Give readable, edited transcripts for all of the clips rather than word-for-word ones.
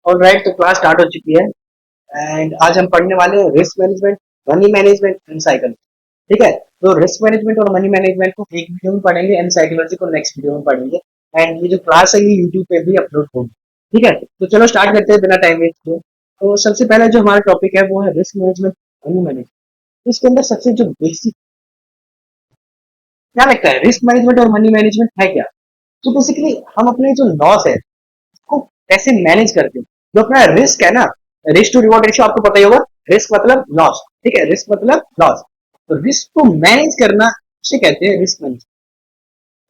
और राइट, तो class start हो चुकी है एंड आज हम पढ़ने वाले हैं risk management, money management and cycle. ठीक है, तो रिस्क मैनेजमेंट और मनी मैनेजमेंट को एक वीडियो में पढ़ेंगे एंड साइकोलॉजी को नेक्स्ट वीडियो में पढ़ेंगे। एंड ये जो क्लास है ये यूट्यूब पे भी अपलोड होगी। ठीक है, तो चलो स्टार्ट करते हैं बिना टाइम वेस्ट किए। तो सबसे पहला जो हमारा टॉपिक है वो है रिस्क मैनेजमेंट, मनी मैनेजमेंट। इसके अंदर सबसे जो बेसिक क्या लगता है, रिस्क मैनेजमेंट और मनी मैनेजमेंट है क्या? तो बेसिकली हम अपने जो लॉस है उसको कैसे मैनेज करते हैं। जो अपना रिस्क है ना, रिस्क टू रिवॉर्ड रेशियो आपको पता ही होगा। रिस्क मतलब लॉस, ठीक है, रिस्क मतलब लॉस। तो रिस्क को मैनेज करना उसे कहते हैं रिस्क मैनेजमेंट,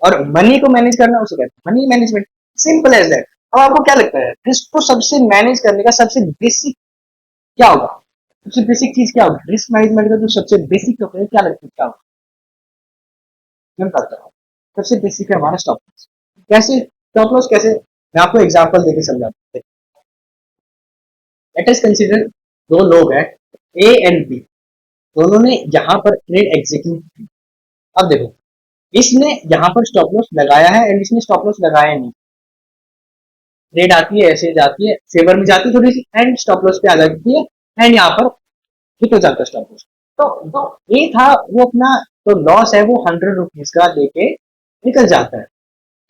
और मनी को मैनेज करना उसे कहते हैं money management. Simple as that. अब आपको क्या लगता है रिस्क को सबसे मैनेज करने का सबसे बेसिक क्या होगा? सबसे बेसिक चीज क्या होगी रिस्क मैनेजमेंट का? जो सबसे बेसिक होता है क्या लगता है क्या होगा? मैं बताता हूँ। सबसे बेसिक है हमारा स्टॉप लॉस। कैसे स्टॉप लॉस कैसे, मैं आपको एग्जांपल देके समझाता हूँ। लेट अस कंसीडर दो लोग हैं, ए एंड बी। दोनों ने यहाँ पर ट्रेड एग्जीक्यूट की। अब देखो, इसने यहाँ पर स्टॉप लॉस लगाया है एंड इसने स्टॉप लॉस लगाया नहीं। ट्रेड आती है ऐसे जाती है, फेवर में जाती है थोड़ी सी एंड स्टॉप लॉस पे आ जाती है एंड यहाँ पर हिट हो जाता है स्टॉप लॉस। तो जो ए था वो अपना तो लॉस है वो 100 रुपीज का लेके निकल जाता है।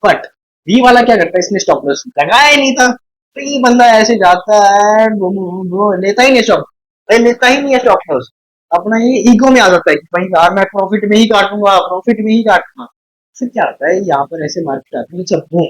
बट बी वाला क्या करता है, इसने स्टॉप लॉस लगाया ही नहीं था। तो ये बंदा ऐसे जाता है, वो लेता ही नहीं स्टॉप, लेता ही नहीं है स्टॉप लॉस। अपना ये ईगो में आ जाता है कि भाई यार मैं प्रॉफिट में ही काटूंगा, प्रॉफिट में ही काटूंगा। फिर क्या होता है, यहाँ पर ऐसे मार्केट आती है, जब वो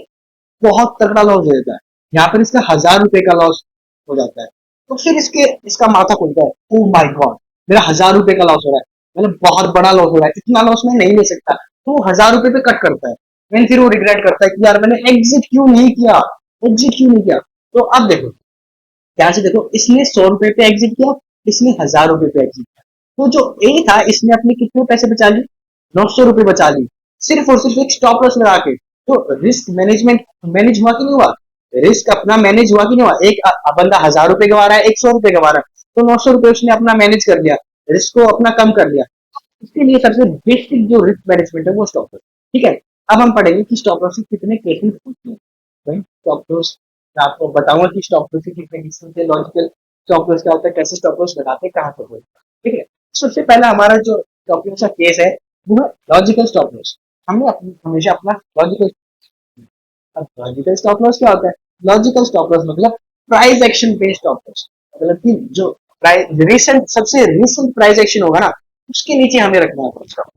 बहुत तगड़ा लॉस हो जाता है, यहाँ पर इसका 1000 रुपए का लॉस हो जाता है। तो फिर इसका माथा खुलता है, ओ माय गॉड, मेरा 1000 रुपए का लॉस हो रहा है, मतलब बहुत बड़ा लॉस हो रहा है, इतना लॉस मैं नहीं ले सकता। तो वो 1000 रुपए पे कट करता है। एंड फिर वो रिग्रेट करता है कि यार मैंने एग्जिट क्यों नहीं किया, एग्जिट क्यों नहीं किया। तो अब देखो, ध्यान से देखो, इसने 100 रुपए पे एग्जिट किया, इसने 1000 रुपए पे एग्जिट किया। तो जो ए था इसने अपने कितने पैसे बचा लिए, 900 रुपए बचा लिए, सिर्फ और सिर्फ एक स्टॉप लॉस लगा के। तो रिस्क मैनेजमेंट मैनेज हुआ कि नहीं हुआ? रिस्क अपना मैनेज हुआ कि नहीं हुआ? एक बंदा 1000 रुपए गवा रहा है, एक 100 रुपए गवा रहा है, तो 900 रुपए उसने अपना मैनेज कर लिया, रिस्क को अपना कम कर लिया। इसके लिए सबसे बेसिक जो रिस्क मैनेजमेंट है वो स्टॉप लॉस। ठीक है, अब हम पढ़ेंगे कि स्टॉप लॉस के कितने केसेस होते हैं। भाई स्टॉप लॉस मैं आपको बताऊंगा कि स्टॉप लॉस के कितने केसेस होते हैं, लॉजिकल स्टॉप लॉस क्या होता है, कैसे स्टॉप लॉस लगाते हैं, कहाँ तक होता है। ठीक है, सबसे पहला हमारा जो स्टॉप लॉस का केस है वो है लॉजिकल स्टॉप लॉस। हमने हमेशा अपना लॉजिकल, अब लॉजिकल स्टॉप लॉस क्या होता है? लॉजिकल स्टॉप लॉस मतलब price action based stop loss. मतलब कि जो प्राइस रिसेंट, सबसे रिसेंट प्राइस एक्शन होगा ना उसके नीचे हमें रखना है स्टॉप।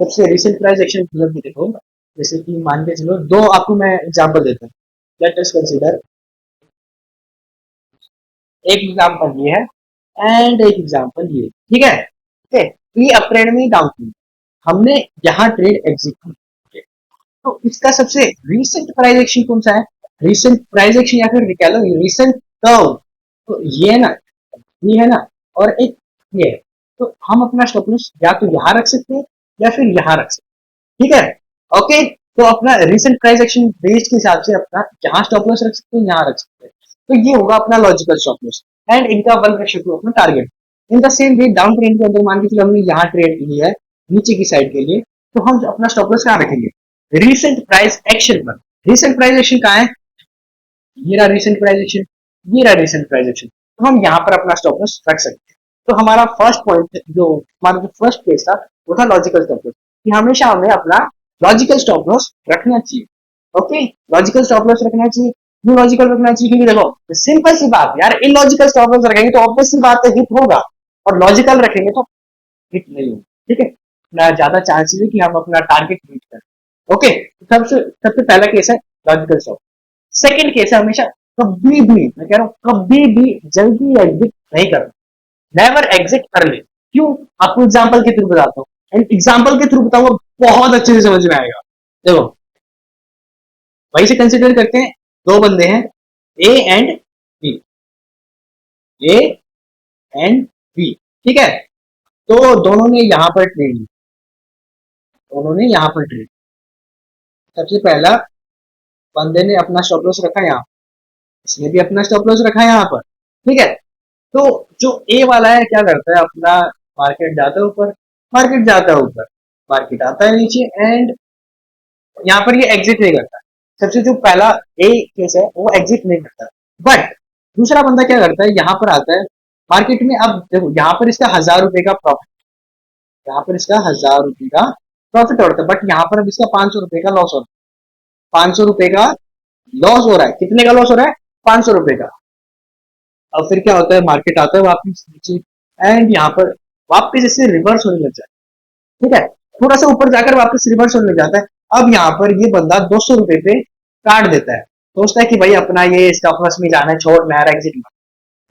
सबसे रिसेंट प्राइस एक्शन मतलब कि देखो, जैसे कि मान के चलो, दो आपको मैं एग्जांपल देता हूँ। लेट अस कंसीडर, एक एग्जांपल ये है एंड एक एग्जांपल ये। ठीक है, ठीक है, ये अप्रैल में डाउन थी, हमने यहाँ ट्रेड एग्जीक्यूट किया। तो इसका सबसे रीसेंट प्राइस एक्शन कौन सा है? रीसेंट प्राइस एक्शन या फिर कह लो रीसेंट कर्व। तो ये है ना, ये है ना, और एक ये है। तो हम अपना स्टॉप लॉस या तो यहाँ रख सकते हैं या फिर यहाँ रख सकते हैं। ठीक है, ओके। तो अपना रीसेंट प्राइस एक्शन बेस्ड के हिसाब से अपना जहां स्टॉप लॉस रख सकते हैं यहाँ रख सकते हैं। तो ये होगा अपना लॉजिकल स्टॉप लॉस एंड इनका 1 टू अपना target. In the same way down trend के अंदर मान के चलो हमने यहाँ ट्रेड लिया है नीचे की साइड के लिए, तो हम अपना स्टॉप लॉस कहाँ रखेंगे? रिसेंट प्राइस एक्शन पर। रिसेंट प्राइस एक्शन कहाँ है? ये रहा रिसेंट प्राइस एक्शन, ये रहा रिसेंट प्राइस एक्शन। तो हम यहाँ पर अपना स्टॉप लॉस रख सकते हैं। तो हमारा फर्स्ट पॉइंट जो हमारा जो फर्स्ट केस था वो था लॉजिकल स्टॉप लॉस, कि हमेशा हमें अपना लॉजिकल स्टॉप लॉस रखना चाहिए। ओके, लॉजिकल स्टॉप लॉस रखना चाहिए। क्यों लॉजिकल रखना चाहिए? क्योंकि देखो सिंपल सी बात यार, इलॉजिकल स्टॉप लॉस रखेंगे तो ऑब्वियस सी बात है हिट होगा, और लॉजिकल रखेंगे तो हिट नहीं होगा। ठीक है, ना ज्यादा चांसेस है कि हम अपना टारगेट रीच करें। ओके, सबसे सबसे पहला केस है लॉजिकल स्टॉप। सेकंड केस है हमेशा कभी भी, मैं कह रहा हूँ कभी भी जल्दी एग्जिट नहीं करना। Never exit early. क्यों? आपको एग्जांपल के थ्रू बताता हूँ एंड एग्जांपल के थ्रू बताऊंगा, बहुत अच्छे से समझ में आएगा। देखो, वहीं से कंसिडर करते हैं, दो बंदे हैं A and B, A and B. ठीक है, तो दोनों ने यहां पर ट्रेड ली, दोनों ने यहां पर ट्रेड। सबसे पहला बंदे ने अपना स्टॉप लॉस रखा यहाँ, इसने भी अपना स्टॉप लॉस रखा यहाँ पर। ठीक है, तो जो ए वाला है क्या करता है, अपना मार्केट जाता है ऊपर, मार्केट जाता है ऊपर, मार्केट आता है नीचे एंड यहाँ पर ये एग्जिट नहीं करता। सबसे जो पहला ए केस है वो एग्जिट नहीं करता। बट दूसरा बंदा क्या करता है, यहाँ पर आता है मार्केट में। अब देखो यहाँ पर इसका 1000 रुपए का प्रॉफिट, यहाँ पर इसका 1000 रुपए का प्रॉफिट होता है, बट यहाँ पर अब इसका 500 रुपए का लॉस हो रहा है। 500 रुपए का लॉस हो रहा है। कितने का लॉस हो रहा है? 500 रुपए का। अब फिर क्या होता है, मार्केट आता है वापस नीचे, एंड यहाँ पर वापस इससे रिवर्स होने लग जाता है। ठीक है, थोड़ा सा ऊपर जाकर वापस रिवर्स होने लग जाता है। अब यहाँ पर ये बंदा 200 रुपए पे काट देता है, सोचता है कि भाई अपना ये स्टॉप लॉस में जाना है, छोड़ मैं एग्जिट।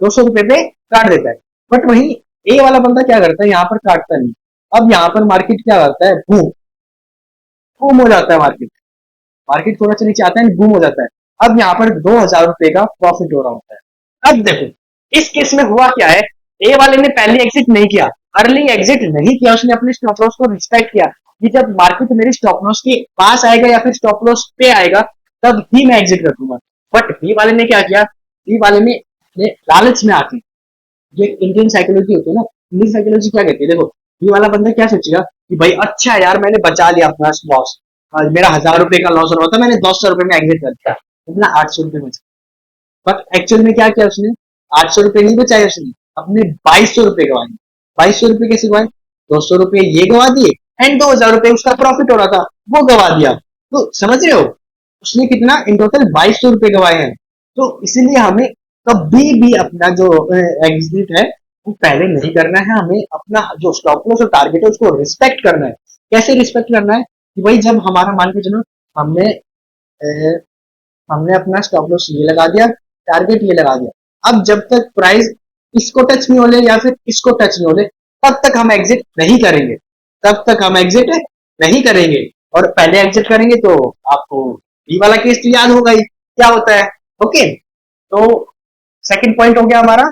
200 रुपए पे काट देता है। बट वही ए वाला बंदा क्या करता है, यहाँ पर काटता नहीं। अब यहाँ पर मार्केट क्या करता है, बूम, बूम हो जाता है मार्केट। मार्केट थोड़ा सा नीचे आता है, बूम हो जाता है। अब यहाँ पर 2000 रुपए का प्रॉफिट हो रहा होता है। अब देखो इस केस में हुआ क्या है, ए वाले ने पहले एग्जिट नहीं किया, अर्ली एग्जिट नहीं किया, उसने अपने स्टॉप लॉस को रिस्पेक्ट किया कि जब मार्केट मेरे स्टॉप लॉस के पास आएगा या फिर स्टॉप लॉस पे आएगा तब ही मैं एग्जिट कर दूंगा। बट बी वाले ने क्या किया, बी वाले ने लालच में आके, ये इंडियन साइकोलॉजी होती है ना, इंडियन साइकोलॉजी क्या कहती है, देखो ये वाला बंदा क्या सोचेगा कि भाई अच्छा यार मैंने बचा लिया अपना लॉस, मेरा 1000 रुपए का लॉस हो रहा था, मैंने 200 रुपए में एग्जिट कर दिया, इतना 800 रुपए बचा। बट एक्चुअल में क्या किया उसने, 800 रुपए नहीं बचाए उसने, अपने 2200 रुपए गवाए। 2200 रुपए कैसे गवाए, 200 रुपए ये गवा दिए, एंड 2000 रुपए उसका प्रॉफिट हो रहा था वो गवा दिया। तो समझ रहे हो, उसने कितना इन टोटल 2200 रुपए गवाए हैं। तो इसीलिए हमें कभी भी अपना जो एग्जिट है वो पहले नहीं करना है, हमें अपना जो स्टॉप लॉस और टारगेट है उसको रिस्पेक्ट करना है। कैसे रिस्पेक्ट करना है कि भाई जब हमारा मान के चलो हमने हमने अपना स्टॉप लॉस ये लगा दिया, टारगेट ये लगा दिया, अब जब तक प्राइस इसको टच नहीं हो ले या फिर इसको टच नहीं हो ले तब तक हम एग्जिट नहीं करेंगे, तब तक हम एग्जिट नहीं करेंगे। और पहले एग्जिट करेंगे तो आपको ये वाला केस तो याद होगा ही क्या होता है। ओके, तो सेकंड पॉइंट हो गया हमारा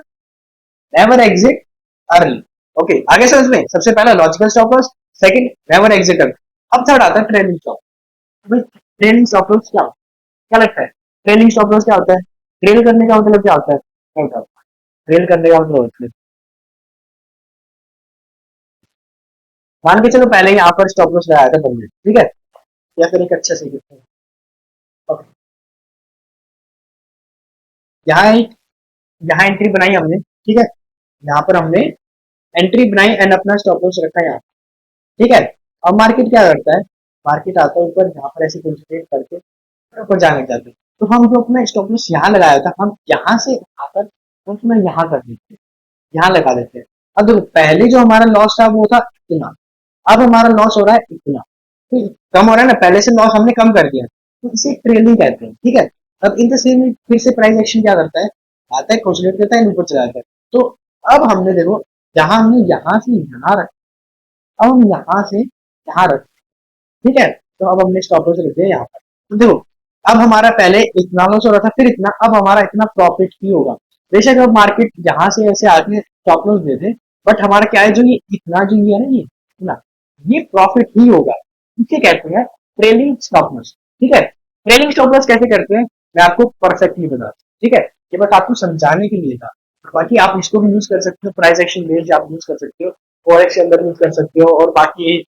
नेवर एग्जिट अर्ली। ओके, आगे समझ में, सबसे पहला logical stop loss, second never exit early. अब थर्ड आता है trailing stop. Trailing stop loss क्या लगता है, ट्रेलिंग स्टॉप लॉस क्या होता है, ट्रेल करने का मतलब क्या होता है, क्या होता है? ट्रेल करने का मतलब होता है, मान के चलो पहले यहाँ पर स्टॉप लॉस लगाया था बंदे, ठीक है, या फिर एक अच्छा से ओके, यहाँ एक यहाँ एंट्री बनाई हमने, ठीक है, यहाँ पर हमने एंट्री बनाई एंड अपना स्टॉप लॉस रखा यहाँ, ठीक है। अब मार्केट क्या करता है, मार्केट आता है ऊपर, यहाँ पर ऐसे कंसंट्रेट करके ऊपर जाने जाते हैं। तो हम जो अपना स्टॉप लॉस यहाँ लगाया था हम यहाँ से आकर उसमें यहाँ कर देते हैं, यहाँ लगा देते हैं। अब देखो पहले जो हमारा लॉस था वो था इतना, अब हमारा लॉस हो रहा है इतना, तो कम हो रहा है ना, पहले से लॉस हमने कम कर दिया, तो इसे ट्रेलिंग कहते हैं, ठीक है। अब इन द सेम फिर से प्राइस एक्शन क्या करता है, आता है कंसोलिडेट करता है ऊपर चला जाता है। तो अब हमने देखो जहां हमने यहाँ से यहाँ रखा, अब हम यहाँ से यहाँ रख, ठीक है, तो अब हमने स्टॉप लॉस रख दिया यहाँ पर। तो देखो अब हमारा पहले इतना लॉस हो रहा था फिर इतना, अब हमारा इतना प्रॉफिट ही होगा। बेशक अब मार्केट यहाँ से ऐसे आके stop loss they they, but हमारा क्या है, जो ये इतना जो ये है ना, ये इतना, ये प्रॉफिट ही होगा। इसे कहते हैं ट्रेलिंग स्टॉप लॉस, ठीक है। ट्रेलिंग स्टॉप लॉस कैसे करते हैं मैं आपको परफेक्टली बताता हूँ, ठीक है, ये बस आपको समझाने के लिए था। बाकी आप इसको भी यूज कर सकते हो, प्राइस एक्शन बेस्ड आप यूज कर सकते हो, फॉरेक्स के अंदर यूज कर सकते हो, और बाकी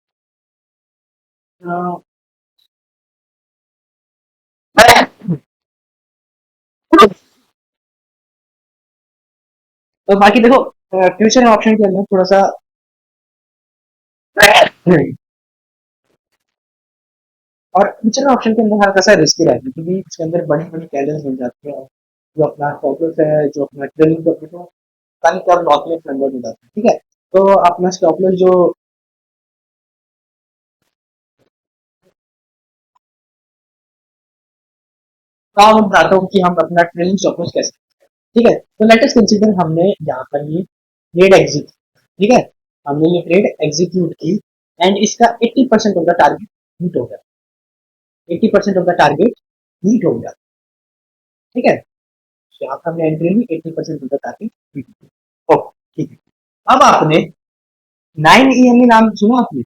और बाकी देखो फ्यूचर ऑप्शन के अंदर थोड़ा सा और फ्यूचर ऑप्शन के अंदर हल्का सा रिस्की रहता है, क्योंकि इसके अंदर बड़ी बड़ी कैंडल्स मिल जाती है, जो अपना स्टॉप है, जो अपना ट्रेलिंग प्रॉफिट है, पता नहीं कब लॉस में कन्वर्ट हो जाता है, ठीक है। तो अपना स्टॉप लॉस जो काम मैं बताता हूँ कि हम अपना ट्रेलिंग स्टॉप लॉस कैसे, ठीक है। तो लेट अस कंसीडर हमने यहाँ पर ये ट्रेड एग्जिट, ठीक है, हमने ये ट्रेड एग्जीक्यूट की एंड इसका 80% ऑफ द टारगेट मीट हो गया, 80% ऑफ द टारगेट मीट हो गया, ठीक है। तो यहाँ पर हमने एंट्री ली, 80% ऑफ द टारगेट मीट हो गया, ओके, ठीक है। अब आपने 9 EMA नाम सुना आपने,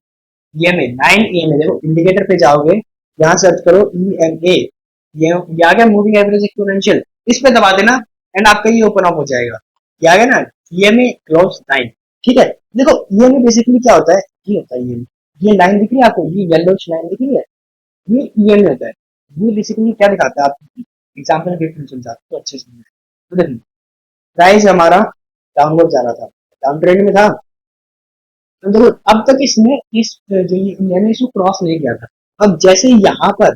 ईएमए 9 EMA, देखो इंडिकेटर पे जाओगे, यहाँ सर्च करो EMA, ये आ गया मूविंग एवरेज एक्सपोनेंशियल, इस पे दबा देना एंड आपका ये ओपन अप हो जाएगा, ये आ गया ना, ईएमए क्लोज 9, ठीक है। देखो ईएमए बेसिकली क्या होता है, ये होता है ईएमए, ये लाइन दिख रही है आपको, ये येलो लाइन दिख रही है, ये ईएमए होता है। ये बेसिकली क्या दिखाता है, आप एग्जाम्पल के थ्रू समझाते तो अच्छे से तो देखिए, प्राइस हमारा डाउनवर्ड जा रहा था, डाउन ट्रेंड में था। तो देखो अब तक इसने इस जो ये मैंने इसको क्रॉस नहीं किया था। अब जैसे यहाँ पर,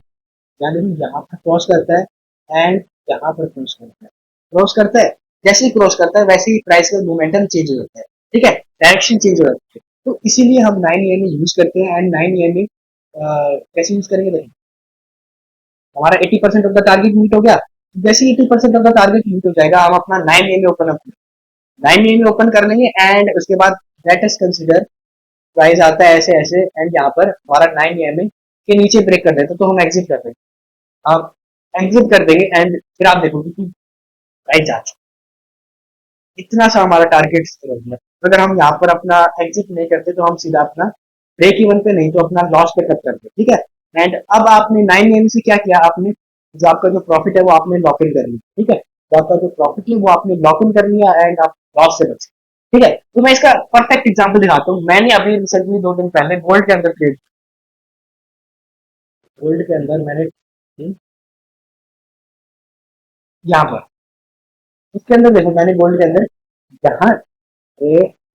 यानी यहाँ पर क्रॉस करता है एंड यहाँ पर क्रॉस करता है, क्रॉस करता है, जैसे ही क्रॉस करता है वैसे ही प्राइस का मोमेंटम चेंज हो जाता है, ठीक है, डायरेक्शन चेंज हो जाती है। तो इसीलिए हम 9 ईएमए यूज करते हैं। एंड 9 ईएमए कैसे यूज करेंगे देखिए, हमारा 80% ऑफ द टारगेट मीट हो गया। जैसे ही 80% ऑफ द टारगेट मीट हो जाएगा, हम अपना 9 EMA open up 9 EMA open कर लेंगे एंड उसके बाद लेट अस कंसिडर प्राइस आता है ऐसे ऐसे एंड यहाँ पर हमारा 9 ईएमए के नीचे ब्रेक कर देते, तो हम एग्जिट कर देंगे। आप एग्जिट कर देंगे एंड फिर आप देखोगे कि प्राइस जा चुका, इतना सा हमारा टारगेट है। अगर हम यहाँ पर अपना एग्जिट नहीं करते तो हम सीधा अपना ब्रेक इवन पे नहीं तो अपना लॉस पे कट करते, ठीक है। एंड अब आपने 9 ईएमए से क्या किया, आपने जो आपका जो प्रॉफिट है वो आपने लॉक इन कर लिया, ठीक है, तो आपका जो प्रॉफिट है वो आपने लॉक इन कर लिया एंड आप लॉस से बचे, ठीक है। तो मैं इसका परफेक्ट एग्जांपल दिखाता हूँ। मैंने अभी रिसेंटली 2 दिन पहले गोल्ड के अंदर ट्रेड, गोल्ड के अंदर मैंने यहाँ पर इसके अंदर देखो, मैंने गोल्ड के अंदर यहाँ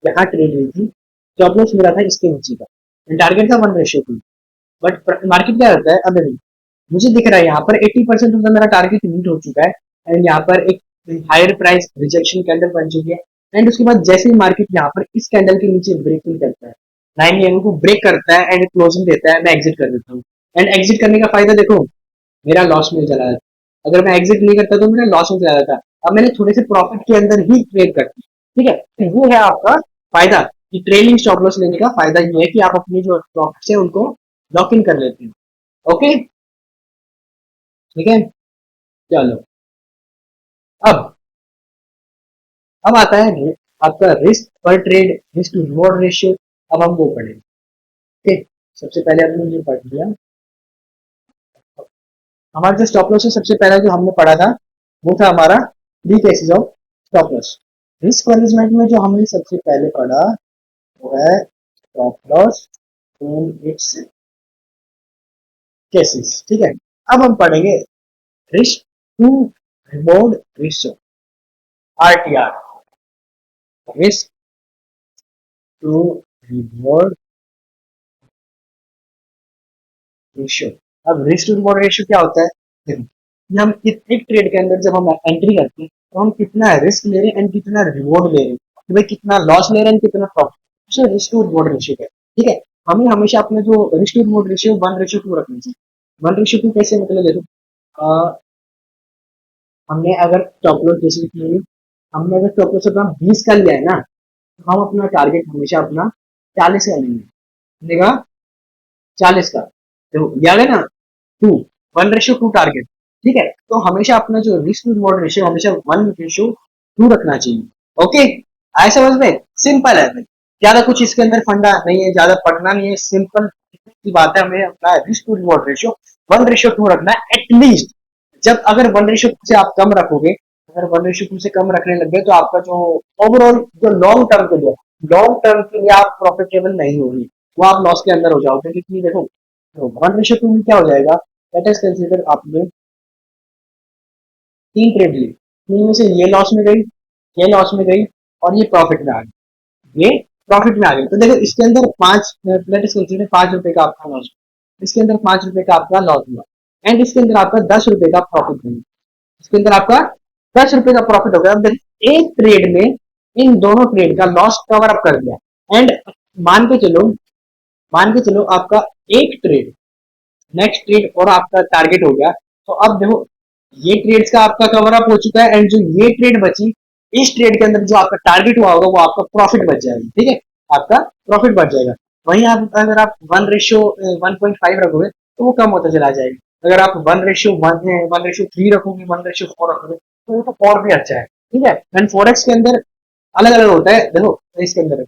यहाँ ट्रेड हुई थी, स्टॉप लॉस मिला था इसके नीचे का, टारगेट था 1:2। बट मार्केट क्या होता है, अब देखो मुझे दिख रहा है यहाँ पर 80% ऑफ द मेरा टारगेट मीट हो चुका है एंड यहाँ पर एक हायर प्राइस रिजेक्शन कैंडल बन चुकी है। एंड उसके बाद जैसे ही मार्केट यहाँ पर इस कैंडल के नीचे ब्रेकिंग करता है, 9 ईएमए को ब्रेक करता है एंड क्लोजिंग देता है, मैं एग्जिट कर देता हूँ। एंड एग्जिट करने का फायदा देखो, मेरा लॉस में चला जाता, अगर मैं एग्जिट नहीं करता तो मेरा लॉस में चला जाता। अब मैंने थोड़े से प्रॉफिट के अंदर ही ट्रेड कर दी, ठीक है, तो वो है आपका फायदा कि ट्रेलिंग स्टॉप लॉस लेने का फायदा ये है कि आप अपनी जो प्रॉफिट है उनको लॉक इन कर लेते हैं। ओके, ठीक है, चलो अब अब आता है आपका रिस्क पर trade, risk to reward ratio. अब हम वो पढ़ेंगे, ठीक, सबसे पहले हमने ये पढ़ लिया। हमारा जो स्टॉप लॉस है सबसे पहला जो हमने पढ़ा था वो था हमारा 3 cases of stop loss. Risk management में जो हमने सबसे पहले पढ़ा वो है stop loss in its cases, ठीक है। अब हम पढ़ेंगे risk to reward ratio, RTR, risk to reward ratio. अब रिस्क टू रिवॉर्ड रेशियो क्या होता है, देखो कि हम एक ट्रेड के अंदर जब हम एंट्री करते हैं तो हम कितना रिस्क ले रहे हैं एंड कितना रिवॉर्ड ले रहे हैं, कि भाई कितना लॉस ले रहे हैं कितना प्रॉफिट, उसे रिस्क टू रिवॉर्ड रेशियो है, ठीक है। हमें हमेशा अपने जो रिस्क टू रिवॉर्ड रेशियो 1:2 रखना चाहिए। 1:2 कैसे, मतलब देखो हमने अगर स्टॉप लॉस जैसे कि हमने अगर स्टॉप लॉस अपना 20 का लिया है ना, तो हम अपना टारगेट हमेशा अपना 40 का लेंगे, मिलेगा 40 का, तो याद है ना, 1:2 टारगेट, ठीक है। तो हमेशा अपना जो रिस्क रिवॉर्ड रेशियो हमेशा 1:2 रखना चाहिए। ओके, आए समझ में, सिंपल है भाई, ज्यादा कुछ इसके अंदर फंडा नहीं है, ज्यादा पढ़ना नहीं है, सिंपल की बात है। हमें अपना रिस्क टू रिवॉर्ड रेशियो 1:2 रखना है एटलीस्ट। जब अगर 1:2 से आप कम रखोगे, अगर 1:2 से कम रखने लग गए तो आपका जो ओवरऑल जो लॉन्ग टर्म के लिए, लॉन्ग टर्म के लिए आप प्रॉफिटेबल नहीं होगी, वो आप लॉस के अंदर हो जाओगे। क्योंकि देखो 1:2 में क्या हो जाएगा, लेट अस कंसीडर आपने 3 ट्रेड ली, तीन में से ये लॉस में गई, ये लॉस में गई और ये प्रॉफिट में आ गई, ये प्रॉफिट में आ गई। तो देखो इसके अंदर 5 का आपका लॉस, इसके अंदर 5 रुपए का आपका लॉस हुआ एंड इसके अंदर आपका 10 रुपए का प्रॉफिट हुआ, इसके अंदर आपका 10 रुपए का प्रॉफिट हो गया। अब देखो एक ट्रेड में इन दोनों ट्रेड का लॉस कवर अप कर दिया एंड मान के चलो, मान के चलो आपका एक ट्रेड, नेक्स्ट ट्रेड और आपका टारगेट हो गया। तो अब देखो ये ट्रेड्स का आपका कवर अप हो चुका है एंड जो ये ट्रेड बची, इस ट्रेड के अंदर जो आपका टारगेट हुआ होगा वो आपका प्रॉफिट बच जाएगा, ठीक है, आपका प्रॉफिट बच जाएगा। वहीं आप अगर आप 1:1.5 रखोगे तो वो कम होता चला जाएगा। अगर आप 1:1 है, 1:3 रखोगे, 1:4 रखोगे तो वो तो और भी अच्छा है, ठीक है। एंड फॉरेक्स के अंदर अलग अलग होता है, देखो इसके अंदर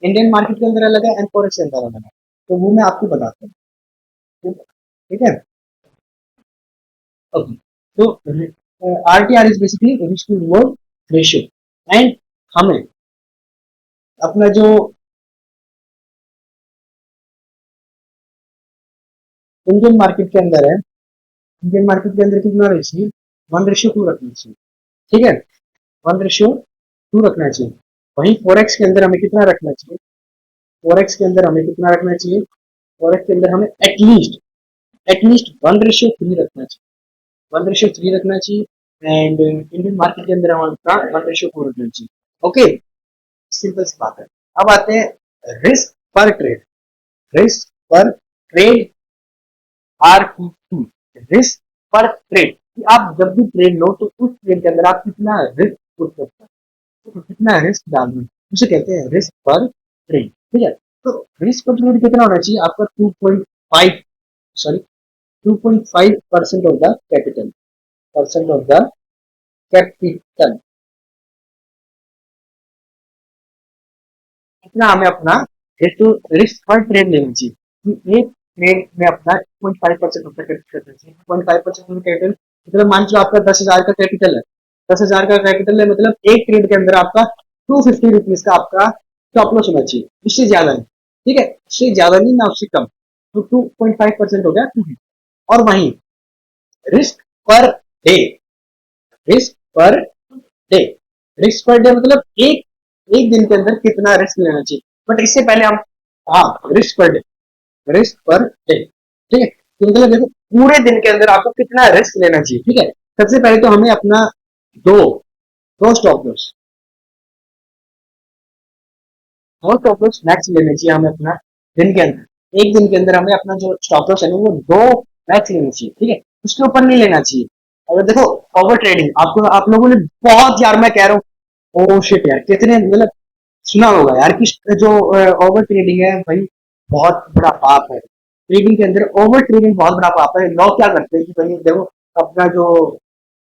इंडियन मार्केट के अंदर अलग है एंड फॉरेक्स के अंदर अलग है, तो वो मैं आपको बताता हूँ, ठीक है। ओके, तो RTR is basically risk to reward ratio. And हमें अपना जो इंडियन मार्केट के अंदर है, इंडियन मार्केट के अंदर कितना रेशियो 1:2 रखना चाहिए, ठीक है। 1:2 रखना चाहिए। वहीं फोरेक्स के अंदर हमें कितना रखना चाहिए? फोरेक्स के अंदर हमें कितना रखना चाहिए? फोरेक्स के अंदर हमें एटलीस्ट 1:3 रखना चाहिए। 1:3 रखना चाहिए एंड इंडियन मार्केट के अंदर हमारा 1:4 रखना चाहिए। ओके, सिंपल सी बात है। अब आते हैं रिस्क पर ट्रेड। रिस्क पर ट्रेड RPT, रिस्क पर ट्रेड। कि आप जब भी ट्रेड लो तो उस ट्रेड के अंदर आप कितना रिस्क पुट करते हैं, तो कितना रिस्क डाल रहे हैं, उसे कहते हैं रिस्क पर ट्रेड। ठीक है, तो रिस्क पर ट्रेड कितना होना चाहिए आपका? 2.5, sorry 2.5% of the capital, percent of the capital. इतना हमें अपना रिस्क पर ट्रेड लेना चाहिए कि एक ट्रेड में अपना 2.5% ऑफ द कैपिटल करना चाहिए। 2.5% ऑफ कैपिटल मतलब मान लो आपका 10,000 का कैपिटल है। 10,000 का कैपिटल है मतलब एक ट्रेड के अंदर आपका 250 रुपीज का आपका स्टॉप लॉस होना चाहिए, उससे ज्यादा नहीं। ठीक है, उससे ज्यादा नहीं ना उससे कम। तो 2.5% हो गया 250। और वहीं risk per day, risk per day, risk per day मतलब एक एक दिन के अंदर कितना रिस्क लेना चाहिए। बट इससे पहले हम, हाँ, risk per day, risk per day. ठीक है, तो मतलब देखो पूरे दिन के अंदर आपको कितना रिस्क लेना चाहिए। ठीक है, सबसे पहले तो हमें अपना दो दो स्टॉप लॉस, दो स्टॉप लॉस मैक्स लेना चाहिए हमें अपना दिन के अंदर। एक दिन के अंदर हमें अपना जो स्टॉप लॉस है ना वो दो मैक्स लेना चाहिए। ठीक है, उसके ऊपर नहीं लेना चाहिए। अगर देखो ओवर ट्रेडिंग, आपको आप लोगों ने बहुत, यार मैं कह रहा हूँ, ओ शिट यार, कितने मतलब सुना होगा यार कि जो ओवर ट्रेडिंग है भाई बहुत बड़ा पाप है। ट्रेडिंग के अंदर ओवर ट्रेडिंग बहुत बड़ा पाप है। लोग क्या करते हैं कि भाई देखो अपना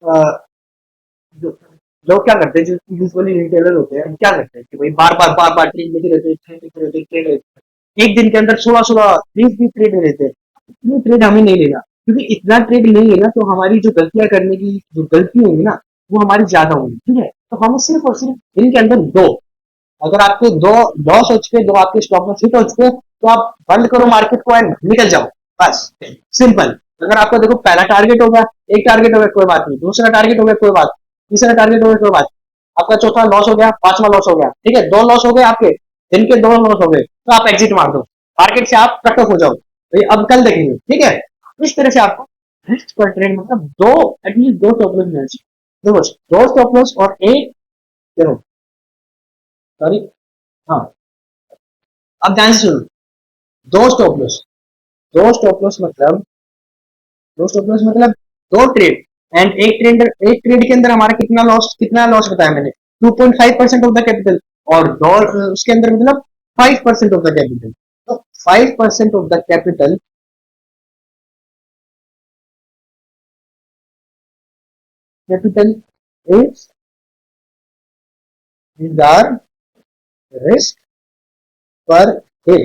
अ, जो लोग क्या करते हैं, जो यूजुअली रिटेलर होते हैं, क्या करते हैं कि भाई बार बार ट्रेड लेते रहते हैं, ट्रेड लेते रहते हैं, ट्रेड लेते हैं। एक दिन के अंदर 16 20 ट्रेड ले लेते हैं। इतनी ट्रेड हमें नहीं लेना, क्योंकि इतना ट्रेड लेंगे ना तो हमारी जो गलतियां करने की जो गलती होंगी ना वो हमारी ज्यादा होंगी। ठीक है, तो हमें सिर्फ और सिर्फ दिन के अंदर दो, अगर आपके दो लॉस हो चुके, दो आपके स्टॉक में हिट हो चुके, तो आप बंद करो मार्केट को एंड निकल जाओ, बस सिंपल। अगर आपका देखो पहला टारगेट होगा, एक टारगेट हो गया कोई बात नहीं, दूसरा टारगेट हो गया कोई बात, तीसरा टारगेट हो गया कोई बात, आपका चौथा लॉस हो गया, पांचवा लॉस हो गया। ठीक है, दो लॉस हो गए आपके, दिन के दो लॉस हो गए, तो आप एग्जिट मार दो मार्केट से, आप कट ऑफ हो जाओ भाई, अब कल देखेंगे। ठीक है, इस तरह से आपको रिस्क पर ट्रेड मतलब दो, एटलीस्ट दो स्टॉप लॉस मिलना चाहिए। देखो दो स्टॉप लॉस और एक, देखो सॉरी, हाँ, अब ध्यान से सुनो। दो स्टॉप लॉस, दो स्टॉप लॉस मतलब, दो स्टॉप लॉस मतलब दो ट्रेड, एंड एक ट्रेड के अंदर हमारा कितना लॉस बताया मैंने? 2.5% ऑफ द कैपिटल। और दो उसके अंदर मतलब 5% ऑफ द कैपिटल। तो 5% of the capital is is our risk per day.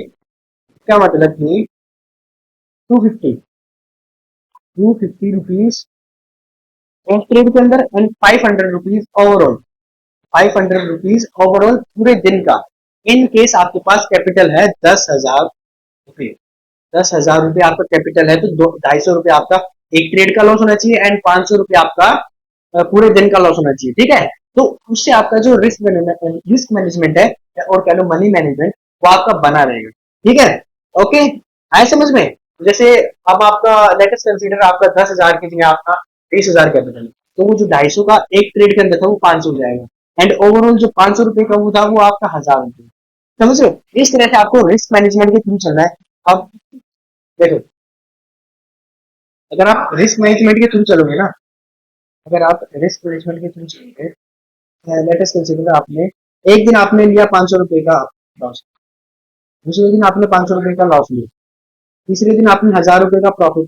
क्या मतलब कि 250 एक ट्रेड के अंदर and 500 rupees overall, 500 rupees overall पूरे दिन का। इन केस आपके पास कैपिटल है 10,000 रुपये, 10,000 रुपये आपका कैपिटल है, तो 250 रुपये आपका एक ट्रेड का लॉस होना चाहिए एंड 500 रुपये आपका पूरे दिन का लॉस होना चाहिए। ठीक है, तो उससे आपका जो रिस्क मैनेजमेंट है और कह लो मनी मैनेजमेंट, वो आपका बना रहेगा। ठीक है, ओके, आए समझ में? जैसे अब आपका लेटेस्ट कंसीडर आपका 10,000 की जगह आपका 20,000 कैपिटल, तो वो जो 250 का एक ट्रेड के अंदर था वो 500 हो जाएगा, एंड ओवरऑल जो 500 रुपये का वो था वो आपका 1,000 रुपये। समझ रहे हो? इस तरह से आपको रिस्क मैनेजमेंट के थ्रू चलना है। अब देखो, अगर आप रिस्क मैनेजमेंट के थ्रू चलोगे ना, अगर आप रिस्क मैनेजमेंट के थ्रू चलोगे, लेटेस्ट कंसीडर आपने एक दिन आपने लिया 500 रुपये का लॉस, दूसरे दिन आपने 500 रुपये का लॉस लिया, तीसरे दिन आपने 1,000 रुपये का प्रॉफिट।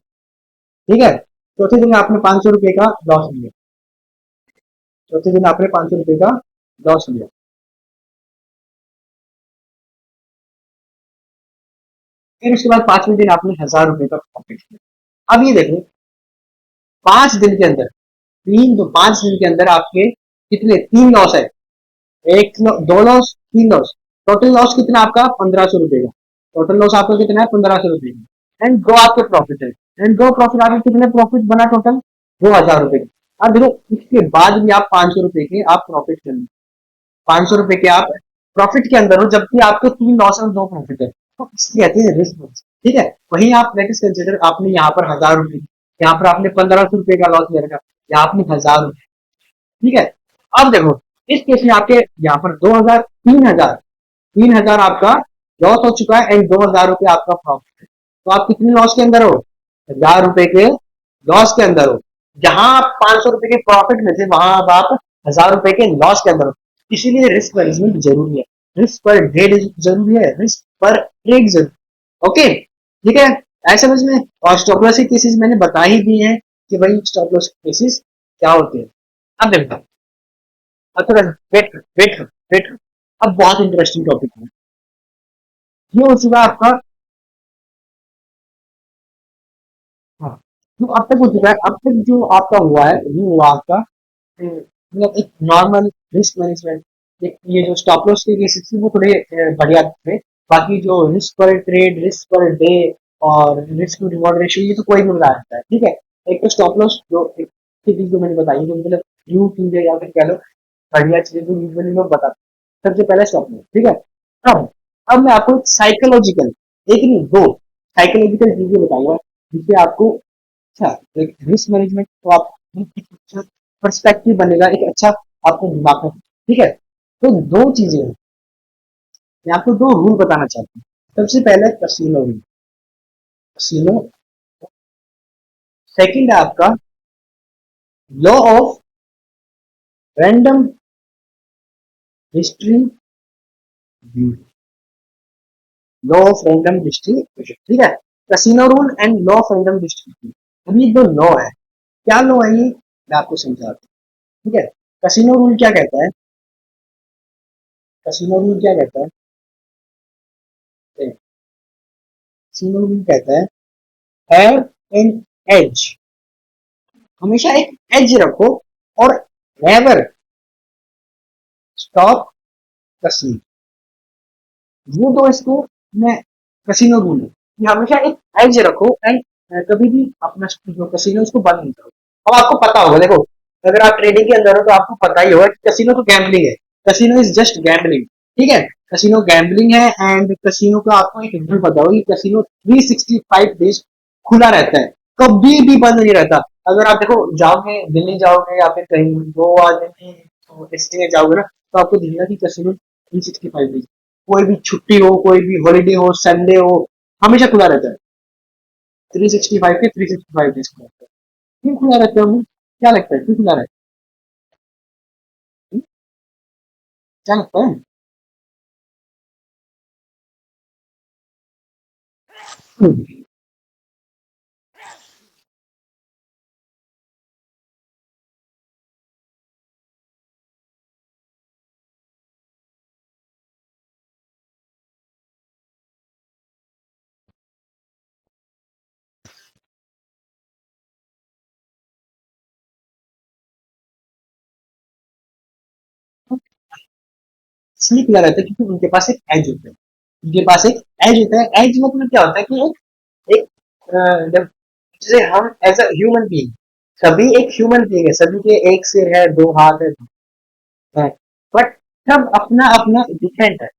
ठीक है, चौथे दिन आपने 500 रुपये का लॉस लिया, चौथे दिन आपने 500 रुपये का लॉस लिया, फिर उसके बाद 5वें दिन आपने 1,000 रुपये का प्रॉफिट लिया। अब ये देखो 5 दिन के अंदर, 5 दिन के अंदर आपके कितने, 3 लॉस है, दो लॉस, 3 लॉस, टोटल लॉस कितना आपका 1,500 रुपये का, टोटल लॉस आपका कितना है 1,500 रुपये का, एंड दो आपके प्रॉफिट है, एंड दो प्रॉफिट आपके कितने प्रॉफिट बना टोटल 2,000 रुपये का। अब देखो इसके बाद भी आप 500 रुपए के आप प्रॉफिट कर लो, 500 रुपए के आप प्रॉफिट के अंदर हो, जबकि आपके 3 लॉस और 2 प्रॉफिट है, तो इसलिए कहते हैं रिस्क। ठीक है, वहीं आप लेटेस्ट कंसिडर, आपने यहाँ पर 1000 रुपए, यहाँ पर आपने 1500 रुपए का लॉस ले रखा, यहाँ आपने 1000 रुपए। ठीक है, अब देखो इस केस में आपके यहाँ पर 2000, 3000, 3000 आपका लॉस हो चुका है एंड 2000 रुपये आपका प्रॉफिट है। तो आप कितने लॉस के अंदर हो? 1000 रुपए के लॉस के अंदर हो। जहां आप 500 रुपए के प्रॉफिट में थे, वहां अब आप 1000 रुपए के लॉस के अंदर हो। इसीलिए रिस्क मैनेजमेंट जरूरी है, रिस्क पर ट्रेड जरूरी है, रिस्क पर ट्रेड जरूरी। ओके, ठीक है, ऐसे समझ में। और स्टॉप लॉस के केसेस मैंने बता ही दिए हैं कि भाई स्टॉप लॉस के केसेस क्या होते हैं। अब देखो, अब थोड़ा वेट वेट वेट, अब बहुत इंटरेस्टिंग टॉपिक है। ये हो चुका है आपका, हाँ, जो अब तक हो चुका है, अब तक जो आपका हुआ है ये हुआ आपका मतलब एक नॉर्मल रिस्क मैनेजमेंट। ये जो स्टॉप लॉस के केसेस थे वो थोड़े बढ़िया थे। बाकी जो रिस्क पर ट्रेड, रिस्क पर डे और रिस्क टू रिवॉर्ड रेशियो, ये तो कोई भी बता सकता है। ठीक है, एक तो स्टॉप लॉस जो एक चीज जो मैंने बताई, जो मतलब न्यू चीज है या फिर कह लो बढ़िया चीज जो यूजुअली लोग बताते हैं। सबसे पहले स्टॉप लॉस, ठीक है। अब अब मैं आपको साइकोलॉजिकल, एक नहीं दो साइकोलॉजिकल चीजें बताऊंगा जिससे आपको अच्छा एक रिस्क मैनेजमेंट तो आप एक अच्छा पर्सपेक्टिव बनेगा, एक अच्छा आपको दिमाग में। ठीक है, तो दो चीजें हैं, मैं आपको दो रूल बताना चाहता हूँ। सबसे पहले कसीनो रूल, कसीनो। सेकंड है आपका law of random distribution, law of random distribution. ठीक है, casino rule and law of random distribution, अभी दो लॉ है। क्या लॉ है ये, मैं आपको समझाता हूँ। ठीक है, कसीनो रूल क्या कहता है, कसीनो रूल क्या कहता है, कसीनो रूल कहता है हैव एन एज, हमेशा एक एज रखो और नेवर स्टॉप कसीनो। वो तो इसको मैं कसीनो रूल है कि हमेशा एक एज रखो एंड कभी भी अपना जो कसीनो उसको बंद नहीं करो। अब आपको पता होगा, देखो अगर आप ट्रेडिंग के अंदर हो तो आपको पता ही होगा कि कसीनो तो गैम्बलिंग है, कसीनो इज जस्ट गैम्बलिंग। ठीक है, कसीनो गैम्बलिंग है एंड कसीनो का आपको एक रूल पता होगा कि कसीनो 365 डेज खुला रहता है, कभी भी बंद नहीं रहता। अगर आप देखो जाओगे, दिल्ली जाओगे या फिर कहीं गोवा, दिल्ली, इस जगह जाओगे ना, तो आपको दिखेगा कि कसीनो 365 डेज, कोई भी छुट्टी हो, कोई भी हॉलीडे हो, संडे हो, हमेशा खुला रहता है। 365 के 365 डेज खुला रहता है। क्यों खुला रहता है वो, क्या लगता है क्यों खुला रहता है? क्या लगता है? इसलिए खुला रहता है क्योंकि उनके पास एक एज होता है, उनके पास एक एज होता है। एज मतलब क्या होता है कि एक जब जैसे हम एज अ ह्यूमन बीइंग, सभी एक ह्यूमन बीइंग है, सभी के एक सिर है, दो हाथ है, बट सब अपना अपना डिफरेंट है,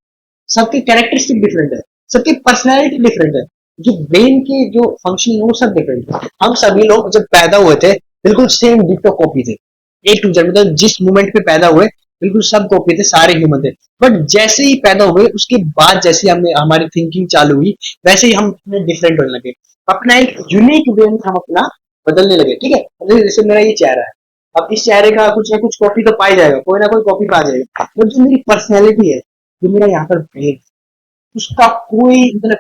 सबकी कैरेक्टरिस्टिक डिफरेंट है, सबकी पर्सनैलिटी डिफरेंट है, जो ब्रेन के जो फंक्शन है वो सब डिफरेंट है। हम सभी लोग जब पैदा हुए थे बिल्कुल सेम डिट्टो कॉपी थे, ए टू जेड, मतलब जिस मोमेंट पे पैदा हुए बिल्कुल सब कॉपी थे, सारे ह्यूमन थे। बट जैसे ही पैदा हुए उसके बाद जैसे हमने हमारी थिंकिंग चालू हुई, वैसे ही हम डिफरेंट होने लगे, अपना एक यूनिक वे में हम अपना बदलने लगे। ठीक है, मतलब जैसे मेरा ये चेहरा है, अब इस चेहरे का कुछ ना कुछ कॉपी तो पाई जाएगा, कोई ना कोई कॉपी पा जाएगा, बट जो मेरी पर्सनैलिटी है, जो मेरा यहाँ पर ब्रेन, उसका कोई मतलब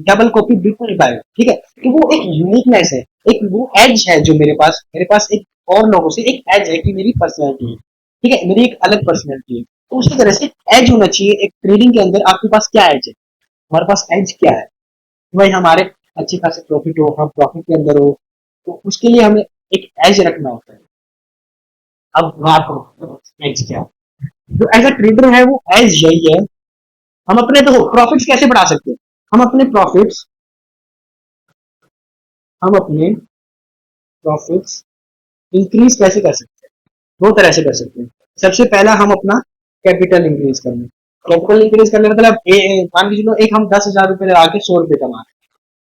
डबल कॉपी बिल्कुल नहीं पाएगा। ठीक है, कि वो एक यूनिकनेस है, एक वो एज है जो मेरे पास एक और लोगों से एक एज है कि मेरी पर्सनैलिटी है। ठीक है, मेरी एक अलग पर्सनैलिटी है, तो उसी तरह से एज होना चाहिए एक ट्रेडिंग के अंदर। आपके पास क्या एज है, हमारे पास एज क्या है, भाई हमारे अच्छे खासे प्रॉफिट हो, हम प्रॉफिट के अंदर हो, तो उसके लिए हमें एक एज रखना होता है। अब बात हो एज क्या है, जो एज अ ट्रेडर है वो एज यही है। हम अपने देखो प्रॉफिट्स कैसे बढ़ा सकते हैं, हम अपने प्रॉफिट्स हम अपने प्रॉफिट्स इंक्रीज कैसे कर सकते हैं? दो तरह से कर सकते हैं। सबसे पहला हम अपना कैपिटल इंक्रीज कर लें। कैपिटल इंक्रीज करने का मतलब मान लीजिए चलो एक हम 10,000 रुपये लगा के 100 रुपये कमा रहे हैं,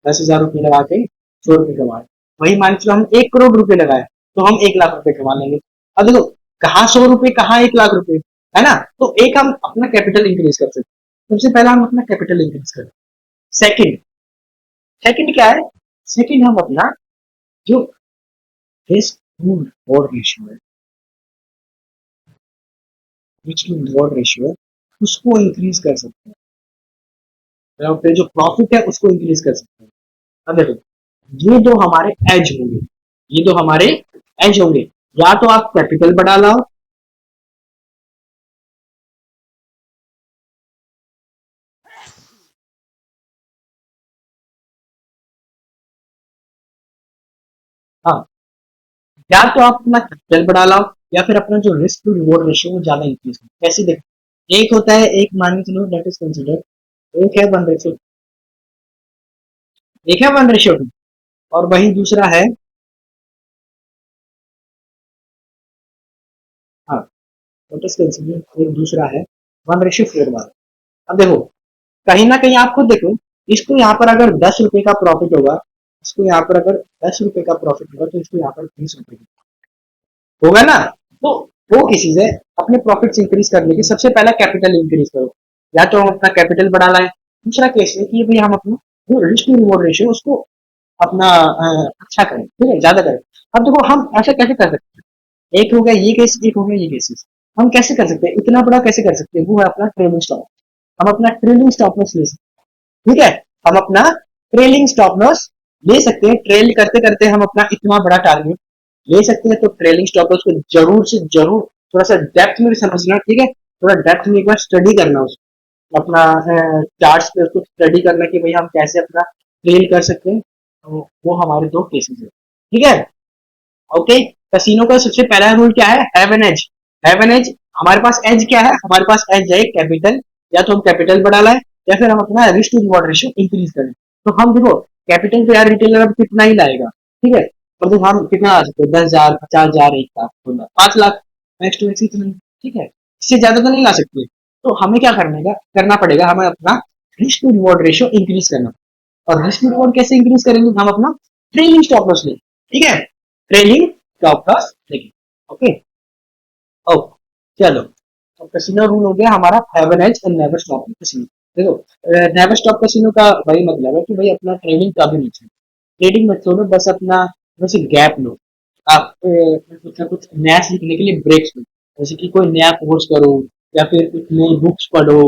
10,000 रुपये लगा के 100 रुपये कमा रहे हैं। वही मान लीजिए हम 1 करोड़ रुपए लगाए तो हम 1 लाख रुपए कमा लेंगे। अब देखो कहाँ 100 रुपये कहाँ 1 लाख रुपए, है ना? तो एक हम अपना कैपिटल इंक्रीज कर सकते हैं। सबसे पहला हम अपना कैपिटल इंक्रीज करें। सेकंड, सेकंड क्या है? सेकंड हम अपना जो रिस्क टू रिवॉर्ड रेशियो है, रिस्क टू रिवॉर्ड रेशियो है, उसको इंक्रीज कर सकते हैं। या फिर जो प्रॉफिट है उसको इंक्रीज कर सकते हैं। अब देखो ये दो हमारे एज होंगे, ये दो हमारे एज होंगे। या तो आप कैपिटल बढ़ा लाओ, हाँ, या तो आप अपना कैपिटल बढ़ा लाओ या फिर अपना जो रिस्क टू रिवॉर्ड रेशियो वो ज्यादा इंक्रीज करो। कैसे देखो, एक होता है, एक मान के चलो लेट अस कंसीडर, एक है 1:2, एक है 1:2 और वही दूसरा है, हाँ, लेट अस कंसीडर एक दूसरा है 1:4 वाला। अब देखो कहीं ना कहीं आप खुद देखो, इसको यहाँ पर अगर 10 रुपए का प्रॉफिट होगा, इसको यहाँ पर अगर 10 रुपए का प्रॉफिट होगा तो इसको यहाँ पर 20 रुपए होगा ना। तो वो किसी से अपने प्रॉफिट्स इंक्रीज करने की सबसे पहला कैपिटल इंक्रीज करो। या तो हम अपना कैपिटल बढ़ा लाएं। दूसरा केस है कि भाई हम अपना जो रिस्क टू रिवॉर्ड रेशियो उसको अपना अच्छा करें, ठीक है, ज्यादा करें। अब देखो हम ऐसा कैसे कर सकते हैं? एक हो गया ये केस, एक हो गया ये केसेस। हम कैसे कर सकते हैं, इतना बड़ा कैसे कर सकते हैं? वो है अपना ट्रेलिंग स्टॉप। हम अपना ट्रेलिंग स्टॉप लॉस ले सकते हैं, ठीक है। हम अपना ट्रेलिंग स्टॉप लॉस ले सकते हैं। ट्रेल करते करते हम अपना इतना बड़ा टारगेट ले सकते हैं। तो ट्रेलिंग स्टॉप लॉस को जरूर से जरूर थोड़ा सा डेप्थ में समझना, ठीक है। थोड़ा डेप्थ में एक बार स्टडी करना, उसको अपना चार्ट्स पे उसको स्टडी करना कि भाई हम कैसे अपना ट्रेल कर सकते हैं। तो वो हमारे दो केसेस है, ठीक है। ओके, कसिनो का सबसे पहला रूल क्या है? Have an edge. Have an edge, हमारे पास एज क्या है? हमारे पास एज है कैपिटल। या तो हम कैपिटल बढ़ा लाए या फिर हम अपना risk to reward ratio increase करें। तो हम देखो कैपिटल तो यार रिटेलर अब कितना ही लाएगा, ठीक है। और तो हम कितना आ सकते हैं? 10,000, 50,000, 1 लाख, 2 लाख, 5 लाख, नेक्स्ट टू इतना, ठीक है। इससे ज्यादा तो नहीं ला सकते। तो हमें क्या करने का करना पड़ेगा? हमें अपना risk to reward ratio increase करना। और रिस्क टू रिवॉर्ड कैसे इंक्रीज करेंगे? हम अपना ट्रेलिंग स्टॉप लॉस लेंगे, ठीक है। ट्रेलिंग स्टॉप लॉस लेंगे, ओके। ओ, चलो, तो कसिनो रूल हो गया हमारा, have an edge and never stop casino. देखो नेवर स्टॉप कसिनो का वही मतलब है कि भाई अपना ट्रेडिंग कभी नहीं छोड़ो। ट्रेडिंग मत छोड़ो, बस अपना बस गैप लो। आप कुछ ना कुछ नया सीखने के लिए ब्रेक्स लो। जैसे कि कोई नया कोर्स करो या फिर कुछ नई बुक्स पढ़ो।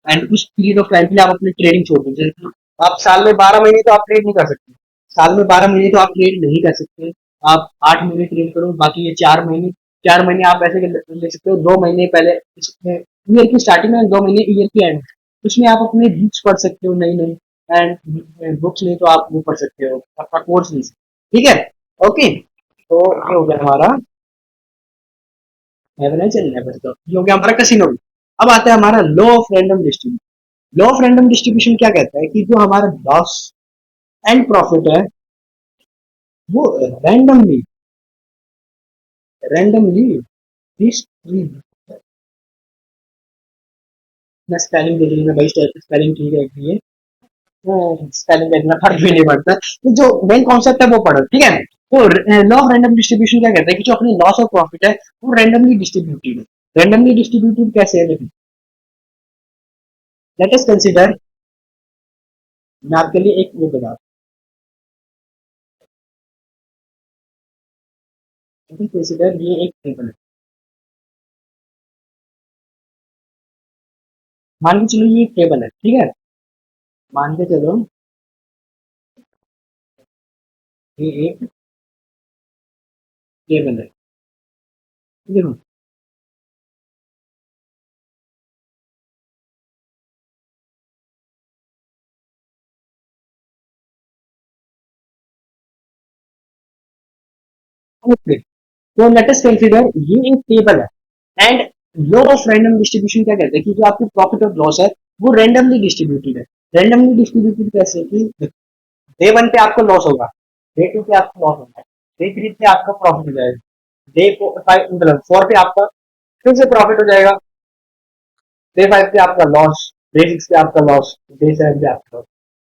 एंड उस पीरियड ऑफ टाइम के लिए आप अपनी ट्रेडिंग छोड़ दो। जैसे कि आप साल में 12 महीने तो आप ट्रेड नहीं कर सकते। साल में 12 महीने तो आप ट्रेड नहीं कर सकते। आप 8 महीने ट्रेड करो, बाकी ये 4 महीने, 4 महीने आप ऐसे ले सकते हो। 2 महीने पहले ईयर की स्टार्टिंग में, 2 महीने ईयर की एंड, उसमें आप अपने बुक्स पढ़ सकते हो नई नई। एंड बुक्स नहीं तो आप वो पढ़ सकते हो, अपना कोर्स ले सकते हो, ठीक है। ओके, तो ये हो गया हमारा एवरेज एंड नेवर स्टॉप, ये हो गया हमारा कसिनो। अब आता है हमारा law of random distribution. Law of random distribution क्या कहता है कि जो हमारा लॉस एंड प्रॉफिट है वो रैंडमली रैंडमली डिस्ट्रीब्यूट, मैं स्पेलिंग देख लीजिए भाई, स्पेलिंग ठीक है, स्पेलिंग का इतना फर्क भी नहीं पड़ता। तो जो मेन कॉन्सेप्ट है वो पढ़ो, ठीक है। तो लॉ ऑफ रैंडम डिस्ट्रीब्यूशन क्या कहता है कि जो अपनी लॉस और प्रॉफिट है वो रैंडमली डिस्ट्रीब्यूटेड है। रैंडमली डिस्ट्रीब्यूटेड कैसे है? देखो लेट अस कंसीडर, मैं आपके लिए एक वो बता, कंसीडर ये एक टेबल है। मान के चलो ये एक टेबल है, ठीक है। मान के चलो ये एक टेबल है, देखो ओके। तो लेट अस कंसीडर ये एक टेबल है। And law of random distribution क्या कहता है कि जो आपकी प्रॉफिट और लॉस है वो रैंडमली डिस्ट्रीब्यूटेड है। रैंडमली डिस्ट्रीब्यूटेड कैसे है कि डे 1 पे आपको लॉस होगा, डे 2 पे आपको लॉस होगा, डे 3 पे आपका प्रॉफिट हो जाएगा। डे 5 मतलब 4 पे आपका फिर से प्रॉफिट हो जाएगा, डे 5 पे आपका लॉस, डे 6 पे आपका लॉस, डे 7 पे आपका लॉस,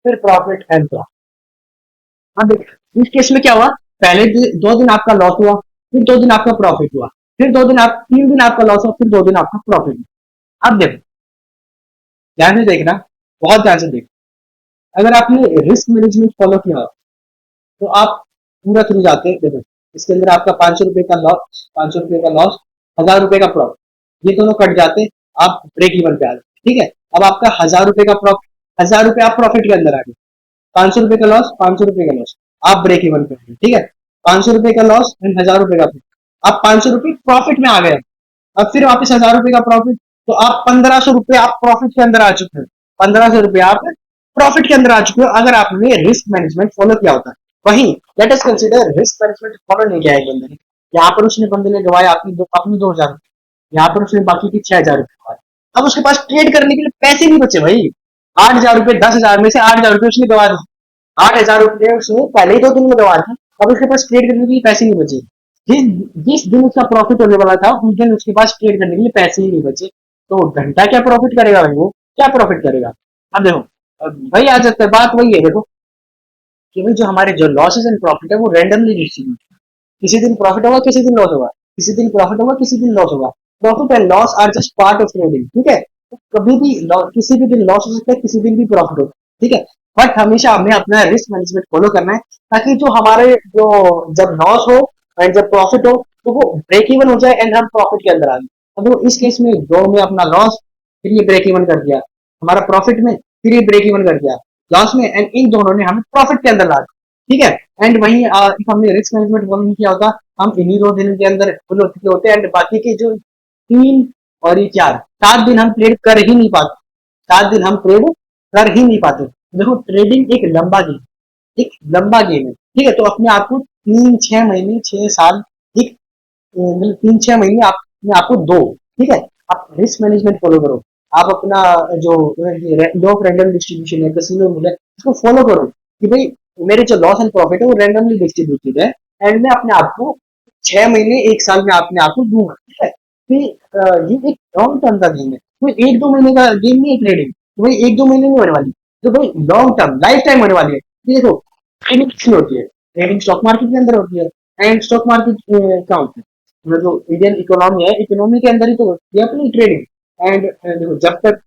फिर प्रॉफिट एंड प्रॉफिट। अब देखिए इस केस में क्या हुआ, पहले 2 दिन आपका लॉस हुआ, फिर 2 दिन आपका प्रॉफिट हुआ, फिर 2 दिन आप 3 दिन आपका लॉस हुआ, फिर 2 दिन आपका प्रॉफिट हुआ। अब देखो ध्यान से देखना, बहुत ध्यान से देखना, अगर आपने रिस्क मैनेजमेंट फॉलो किया हो, तो आप पूरा थ्रू जाते हैं। देखो इसके अंदर आपका 500 रुपए का लॉस, 500 रुपए का लॉस, 1000 रुपए का प्रॉफिट, ये दोनों कट जाते, आप ब्रेक इवन पे आ जाते। ठीक है, अब आपका 1000 रुपए का प्रॉफिट, 1000 रुपए आप प्रॉफिट के अंदर आ गए, 500 रुपए का लॉस, 500 रुपए का लॉस, आप ब्रेक इवन पे आ गए। ठीक है, 500 रुपए का लॉस एंड 1000 रुपए का प्रॉफिट, आप 500 रुपए प्रॉफिट में आ गए। अब फिर वापस 1000 रुपए का प्रॉफिट, तो आप 1500 रुपए आप प्रॉफिट के अंदर आ चुके हैं, 1500 रुपए आप प्रॉफिट के अंदर आ चुके हो अगर आपने रिस्क मैनेजमेंट फॉलो किया होता। वहीं let us consider risk management follow नहीं किया है बंदे ने, यहाँ पर उसने बंदे ने गवाया अपनी 2000 रुपए, यहाँ पर उसने बाकी की 6000 रुपए गवाए। अब उसके पास ट्रेड करने के लिए पैसे नहीं बचे भाई, 8000 रुपए, 10,000 में से 8000 रुपए उसने गवा दिए, 8000 रुपए उसने पहले ही 2 दिन में गवा दिए, अब उसके पास ट्रेड करने के लिए पैसे नहीं बचे। जिस जिस दिन उसका प्रॉफिट होने वाला था उस दिन उसके पास ट्रेड करने के लिए पैसे ही नहीं बचे, तो घंटा क्या प्रॉफिट करेगा भाई, वो क्या प्रॉफिट करेगा। अब देखो, अब भाई आ जाता है, बात वही है देखो कि भाई जो हमारे जो लॉसेस एंड प्रॉफिट है वो रैंडमली डिस्ट्रीब्यूट, किसी दिन प्रॉफिट होगा, किसी दिन लॉस होगा, किसी दिन प्रॉफिट होगा, किसी दिन लॉस होगा। Profit and loss are just part of trading. ठीक है, तो कभी भी किसी भी दिन लॉस हो सकता है, किसी दिन भी प्रॉफिट हो सकता है। ठीक है, बट हमेशा हमें अपना रिस्क मैनेजमेंट फॉलो करना है, ताकि जो हमारे जो जब लॉस हो एंड जब प्रॉफिट हो तो वो ब्रेक इवन हो जाए एंड हम प्रॉफिट के अंदर आ जाए। अब देखो इस केस में दो में अपना लॉस, फिर ये ब्रेक इवन कर दिया, हमारा प्रॉफिट में फिर ये ब्रेक इवन कर दिया, लॉस में, एंड इन दोनों ने हमें प्रॉफिट के अंदर ला दिया। ठीक है, एंड वहीं हमने रिस्क मैनेजमेंट फॉलो नहीं किया होता, हम इन्हीं 2 दिन के अंदर फुल हो चुके होते हैं, एंड बाकी के जो 3 और ये 4 7 दिन हम ट्रेड कर ही नहीं पाते, 7 दिन हम ट्रेड कर ही नहीं पाते। देखो ट्रेडिंग एक लंबा गेम, एक लंबा गेम है। ठीक है, तो अपने आप को 3 6 महीने 6 साल, एक मतलब 3 6 महीने आप अपने आप को दो। ठीक है, आप रिस्क मैनेजमेंट फॉलो करो, आप अपना जो लॉ ऑफ रैंडम डिस्ट्रीब्यूशन है, कैसीनो रूल है, इसको फॉलो करो कि भाई मेरे जो लॉस एंड प्रॉफिट है वो रैंडमली डिस्ट्रीब्यूटेड है, एंड मैं अपने आप को 6 महीने 1 साल में अपने आप को दूंगा। ठीक है, फिर ये एक लॉन्ग टर्म का गेम है, कोई 1 2 महीने का गेम नहीं है ट्रेडिंग, तो भाई 1 2 महीने में होने वाली, तो भाई लॉन्ग टर्म लाइफ टाइम होने वाली है। ये देखो ट्रेडिंग किसमें होती है, ट्रेडिंग स्टॉक मार्केट के अंदर होती है, एंड स्टॉक मार्केट क्या होता है, मतलब जो इंडियन इकोनॉमी है, इकोनॉमी के अंदर ही तो होती है अपनी ट्रेडिंग। एंड देखो जब तक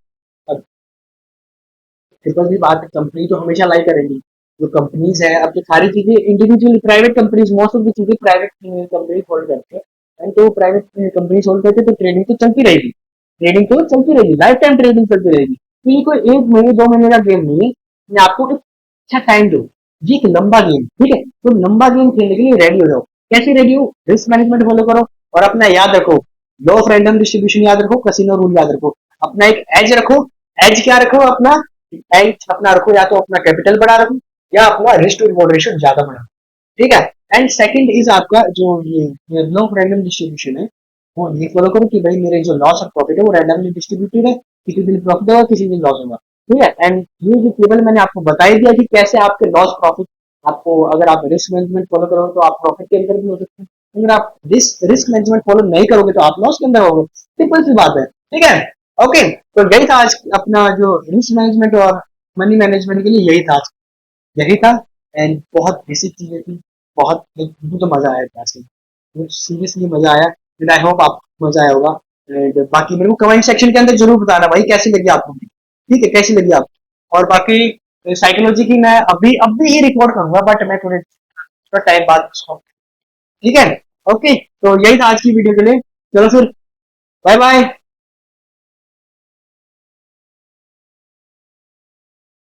ट्रिपल की बात है, कंपनी तो हमेशा लाई करेगी, जो कंपनीज है अब तो सारी चीजें individually private companies, most of the चीजें प्राइवेट कंपनी होल्ड करते हैं, एंड तो प्राइवेट कंपनी होल्ड करते हैं, तो ट्रेडिंग तो चलती रहेगी, ट्रेडिंग तो चलती रहेगी, लाइफ टाइम ट्रेडिंग चलती रहेगी। तो ये कोई 1 महीने 2 महीने का गेम नहीं है, मैं आपको एक अच्छा टाइम दो, ये एक लंबा गेम। ठीक है, तो लंबा गेम खेलने के लिए रेडी हो जाओ। कैसे रेडी हो, रिस्क मैनेजमेंट फॉलो करो, और अपना याद रखो, लॉ ऑफ रैंडम डिस्ट्रीब्यूशन याद रखो, कैसीनो रूल याद रखो, अपना एक एज रखो। एज क्या रखो अपना, एज अपना रखो, या तो अपना कैपिटल बढ़ा रखो, या अपना रिस्क टू रिवॉर्ड रेशियो ज्यादा बढ़ा। ठीक है, एंड सेकंड इज आपका जो ये लॉ ऑफ रैंडम डिस्ट्रीब्यूशन है, वो ये फॉलो करो कि भाई मेरे जो लॉस और प्रॉफिट है वो रैंडमली डिस्ट्रीब्यूटेड है, किसी दिन प्रॉफिट होगा, किसी दिन लॉस होगा। ठीक है, एंड ये जो टेबल मैंने आपको बता ही दिया कि कैसे आपके लॉस प्रॉफिट, आपको अगर आप रिस्क मैनेजमेंट फॉलो करोगे तो आप प्रॉफिट के अंदर भी हो सकते हैं, अगर आप रिस्क मैनेजमेंट फॉलो नहीं करोगे तो आप लॉस के अंदर होगे, सिंपल सी बात है। ठीक है, ओके, तो यही था आज अपना जो रिस्क मैनेजमेंट और मनी मैनेजमेंट के लिए, यही था आज, यही था। एंड बहुत बेसिक चीजें थी, बहुत मुझे तो मजा आया क्लास में, सीरियसली मजा आया, एंड आई होप आपको मजा आया होगा। एंड बाकी मेरे को कमेंट सेक्शन के अंदर जरूर बताना भाई कैसी लगी आपको, ठीक है कैसी लगी आपको। और बाकी साइकोलॉजी की मैं अभी ही रिकॉर्ड करूंगा, बट मैं थोड़ा टाइम बाद उसको, ठीक है, ओके। तो यही था आज की वीडियो के लिए, चलो फिर, बाय बाय।